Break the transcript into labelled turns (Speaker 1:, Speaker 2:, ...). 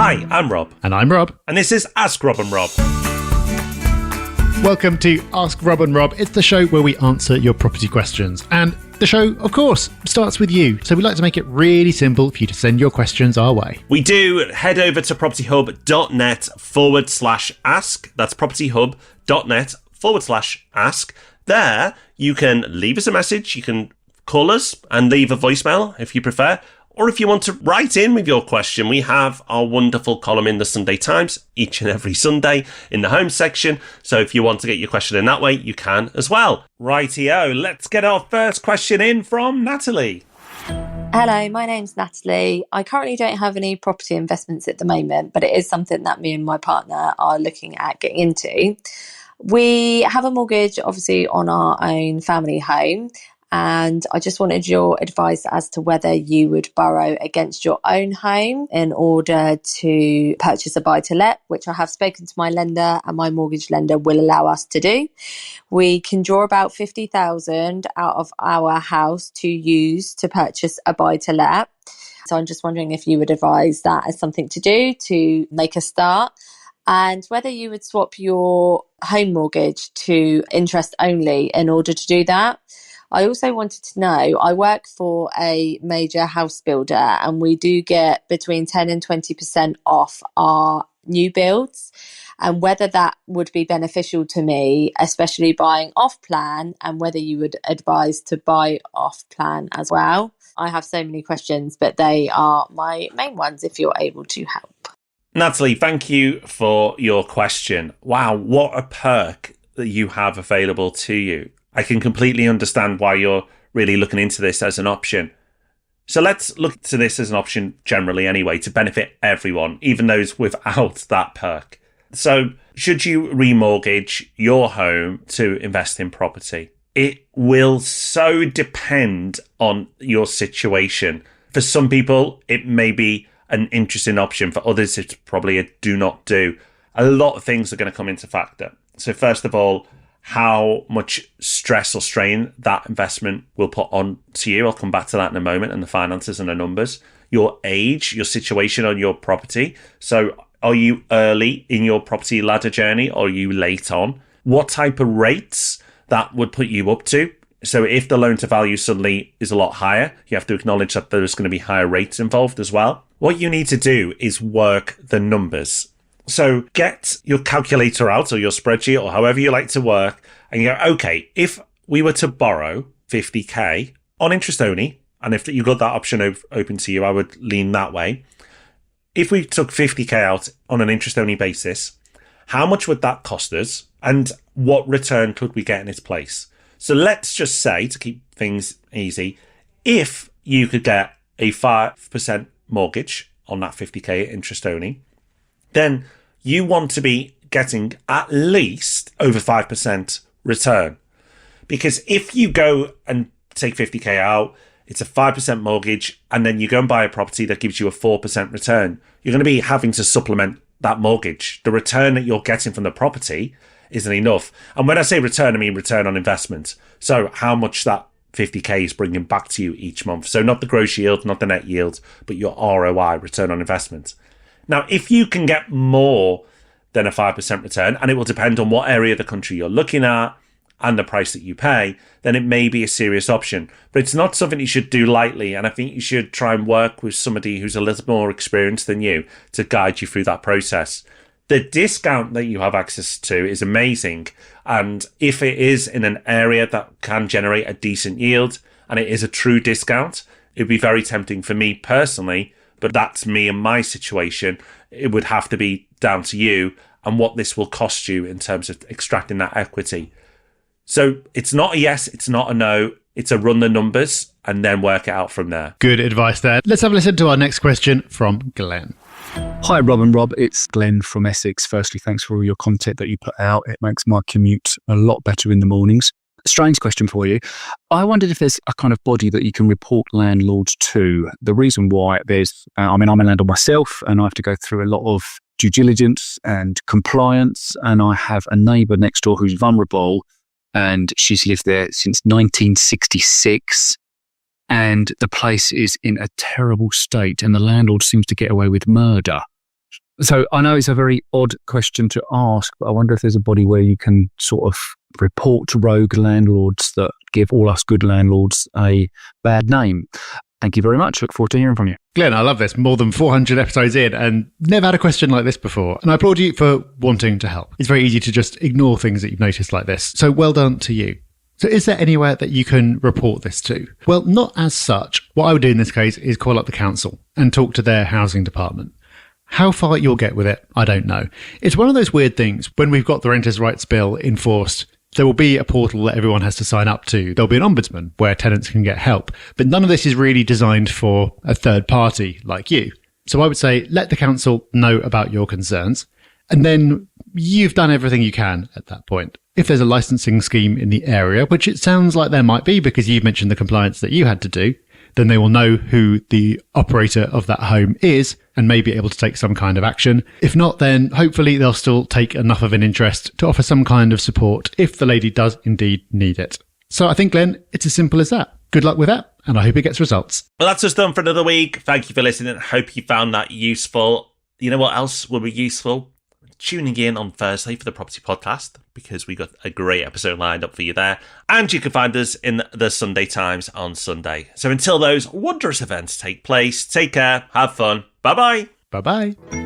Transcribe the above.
Speaker 1: Hi, I'm Rob.
Speaker 2: And I'm Rob.
Speaker 1: And this is Ask Rob and Rob.
Speaker 2: Welcome to Ask Rob and Rob. It's the show where we answer your property questions. And the show, of course, starts with you. So we like to make it really simple for you to send your questions our way.
Speaker 1: We do. Head over to propertyhub.net/ask. That's propertyhub.net/ask. There, you can leave us a message. You can call us and leave a voicemail if you prefer. Or if you want to write in with your question, we have our wonderful column in the Sunday Times each and every Sunday in the home section. So if you want to get your question in that way, you can as well. Rightio, let's get our first question in from Natalie.
Speaker 3: Hello, my name's Natalie. I currently don't have any property investments at the moment, but it is something that me and my partner are looking at getting into. We have a mortgage, obviously, on our own family home. And I just wanted your advice as to whether you would borrow against your own home in order to purchase a buy-to-let, which I have spoken to my lender and my mortgage lender will allow us to do. We can draw about 50,000 out of our house to use to purchase a buy-to-let. So I'm just wondering if you would advise that as something to do to make a start. And whether you would swap your home mortgage to interest only in order to do that. I also wanted to know, I work for a major house builder and we do get between 10 and 20% off our new builds, and whether that would be beneficial to me, especially buying off plan, and whether you would advise to buy off plan as well. I have so many questions, but they are my main ones if you're able to help.
Speaker 1: Natalie, thank you for your question. Wow, what a perk that you have available to you. I can completely understand why you're really looking into this as an option. So let's look to this as an option generally anyway, to benefit everyone, even those without that perk. So should you remortgage your home to invest in property? It will so depend on your situation. For some people, it may be an interesting option. For others, it's probably a do not do. A lot of things are going to come into factor. So first of all, how much stress or strain that investment will put on to you. I'll come back to that in a moment, and the finances and the numbers. Your age, your situation on your property. So are you early in your property ladder journey or are you late on? What type of rates that would put you up to? So if the loan to value suddenly is a lot higher, you have to acknowledge that there's going to be higher rates involved as well. What you need to do is work the numbers. So get your calculator out or your spreadsheet or however you like to work and you go, okay, if we were to borrow 50k on interest only, and if you got that option open to you, I would lean that way. If we took 50k out on an interest only basis, how much would that cost us and what return could we get in its place? So let's just say, to keep things easy, if you could get a 5% mortgage on that 50k interest only, then you want to be getting at least over 5% return. Because if you go and take 50k out, it's a 5% mortgage, and then you go and buy a property that gives you a 4% return, you're going to be having to supplement that mortgage. The return that you're getting from the property isn't enough. And when I say return, I mean return on investment. So how much that 50k is bringing back to you each month. So not the gross yield, not the net yield, but your ROI, return on investment. Now, if you can get more than a 5% return, and it will depend on what area of the country you're looking at and the price that you pay, then it may be a serious option. But it's not something you should do lightly, and I think you should try and work with somebody who's a little more experienced than you to guide you through that process. The discount that you have access to is amazing, and if it is in an area that can generate a decent yield, and it is a true discount, it would be very tempting for me personally. But that's me and my situation. It would have to be down to you and what this will cost you in terms of extracting that equity. So it's not a yes, it's not a no. It's a run the numbers and then work it out from there.
Speaker 2: Good advice there. Let's have a listen to our next question from Glenn.
Speaker 4: Hi, Rob and Rob. It's Glenn from Essex. Firstly, thanks for all your content that you put out. It makes my commute a lot better in the mornings. Strange question for you. I wondered if there's a kind of body that you can report landlords to. The reason why I'm a landlord myself and I have to go through a lot of due diligence and compliance, and I have a neighbour next door who's vulnerable and she's lived there since 1966 and the place is in a terrible state and the landlord seems to get away with murder. So I know it's a very odd question to ask, but I wonder if there's a body where you can sort of report to rogue landlords that give all us good landlords a bad name. Thank you very much. Look forward to hearing from you.
Speaker 2: Glenn, I love this. More than 400 episodes in and never had a question like this before. And I applaud you for wanting to help. It's very easy to just ignore things that you've noticed like this. So well done to you. So is there anywhere that you can report this to? Well, not as such. What I would do in this case is call up the council and talk to their housing department. How far you'll get with it, I don't know. It's one of those weird things. When we've got the Renters' Rights Bill enforced, there will be a portal that everyone has to sign up to. There'll be an ombudsman where tenants can get help. But none of this is really designed for a third party like you. So I would say let the council know about your concerns. And then you've done everything you can at that point. If there's a licensing scheme in the area, which it sounds like there might be because you've mentioned the compliance that you had to do, then they will know who the operator of that home is and may be able to take some kind of action. If not, then hopefully they'll still take enough of an interest to offer some kind of support if the lady does indeed need it. So I think, Glenn, it's as simple as that. Good luck with that, and I hope it gets results.
Speaker 1: Well, that's us done for another week. Thank you for listening. I hope you found that useful. You know what else will be useful? Tuning in on Thursday for the Property Podcast, because we got a great episode lined up for you there. And you can find us in the Sunday Times on Sunday. So until those wondrous events take place, take care, have fun. Bye-bye.
Speaker 2: Bye-bye.